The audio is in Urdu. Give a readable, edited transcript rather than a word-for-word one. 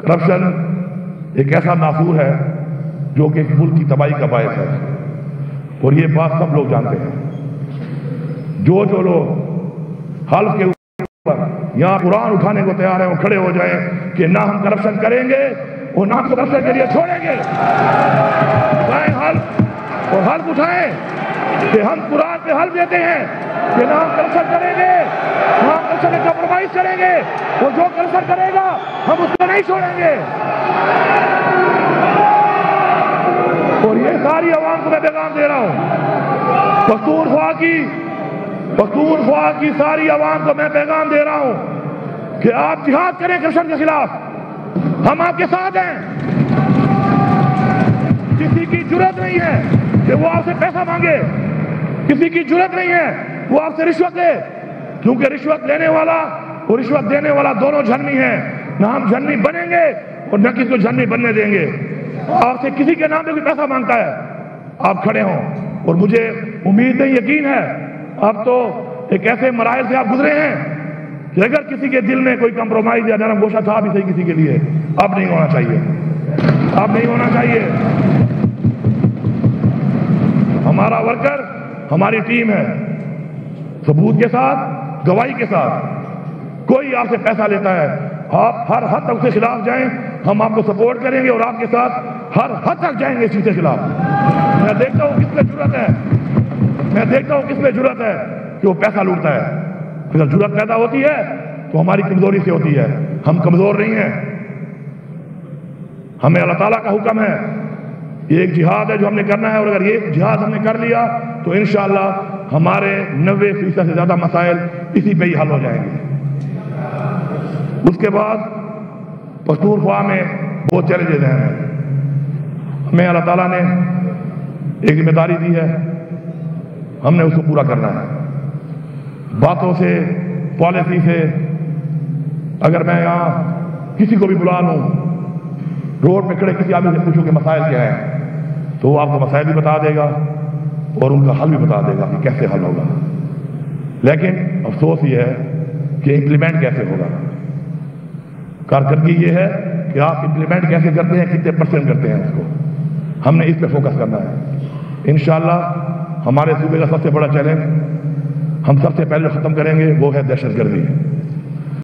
کرپشن ایک ایسا ناسور ہے جو کہ ملک کی تباہی کا باعث ہے، اور یہ بات سب لوگ جانتے ہیں۔ جو لوگ حلف کے اوپر یہاں قرآن اٹھانے کو تیار ہیں وہ کھڑے ہو جائیں کہ نہ ہم کرپشن کریں گے اور نہ ہم کرپشن کے لیے چھوڑیں گے۔ اٹھائیں حلف اور حلف اٹھائیں کہ ہم قرآن پہ حلف دیتے ہیں کہ نہ ہم کرپشن کریں گے، نہ ہم کرپشن میں کمپرومائز کریں گے، اور جو کرپشن کرے گا ہم اس کو نہیں چھوڑیں گے۔ اور یہ ساری عوام کو میں پیغام دے رہا ہوں، پختونخوا کی ساری عوام کو میں پیغام دے رہا ہوں کہ آپ جہاد کریں کرپشن کے خلاف، ہم آپ کے ساتھ ہیں۔ کسی کی جرات نہیں ہے کہ وہ آپ سے پیسہ مانگے، کسی کی جرات نہیں ہے وہ آپ سے رشوت لے، کیونکہ رشوت لینے والا اور رشوت دینے والا دونوں جہنمی ہیں۔ نہ ہم جہنمی بنیں گے اور نہ کسی کو جہنمی بننے دیں گے۔ آپ سے کسی کے نام پہ کوئی پیسہ مانگتا ہے، آپ کھڑے ہوں، اور مجھے امید نہیں، یقین ہے اب تو ایک ایسے مراحل سے آپ گزرے ہیں کہ اگر کسی کے دل میں کوئی کمپرومائز یا نرم گوشہ تھا بھی صحیح کسی کے لیے، اب نہیں ہونا چاہیے، اب نہیں ہونا چاہیے۔ ہمارا ورکر ہماری ٹیم ہے، ثبوت کے ساتھ، گواہی کے ساتھ۔ کوئی آپ سے پیسہ لیتا ہے، آپ ہر حد تک اس کے خلاف جائیں، ہم آپ کو سپورٹ کریں گے اور آپ کے ساتھ ہر حد تک جائیں گے اس چیز کے خلاف۔ میں دیکھتا ہوں کس میں جرات ہے، میں دیکھتا ہوں کس میں جرات ہے کہ وہ پیسہ لوٹتا ہے۔ اگر جرات پیدا ہوتی ہے تو ہماری کمزوری سے ہوتی ہے، ہم کمزور نہیں ہیں۔ ہمیں اللہ تعالیٰ کا حکم ہے، یہ ایک جہاد ہے جو ہم نے کرنا ہے، اور اگر یہ جہاد ہم نے کر لیا تو انشاءاللہ ہمارے 90% سے زیادہ مسائل اسی پہ ہی حل ہو جائیں گے۔ اس کے بعد پختونخوا میں بہت چیلنجز ہیں، ہمیں اللہ تعالیٰ نے ایک ذمہ داری دی ہے، ہم نے اس کو پورا کرنا ہے۔ باتوں سے، پالیسی سے، اگر میں یہاں کسی کو بھی بلا لوں، روڈ پہ کھڑے کسی آدمی سے پوچھوں کہ مسائل کیا ہیں، تو وہ آپ کو مسائل بھی بتا دے گا اور ان کا حل بھی بتا دے گا کہ کیسے حل ہوگا۔ لیکن افسوس یہ ہے کہ امپلیمنٹ کیسے ہوگا۔ کارکردگی یہ ہے کہ آپ امپلیمنٹ کیسے کرتے ہیں، کتنے % کرتے ہیں، اس کو ہم نے اس پہ فوکس کرنا ہے۔ انشاءاللہ ہمارے صوبے کا سب سے بڑا چیلنج ہم سب سے پہلے ختم کریں گے وہ ہے دہشت گردی۔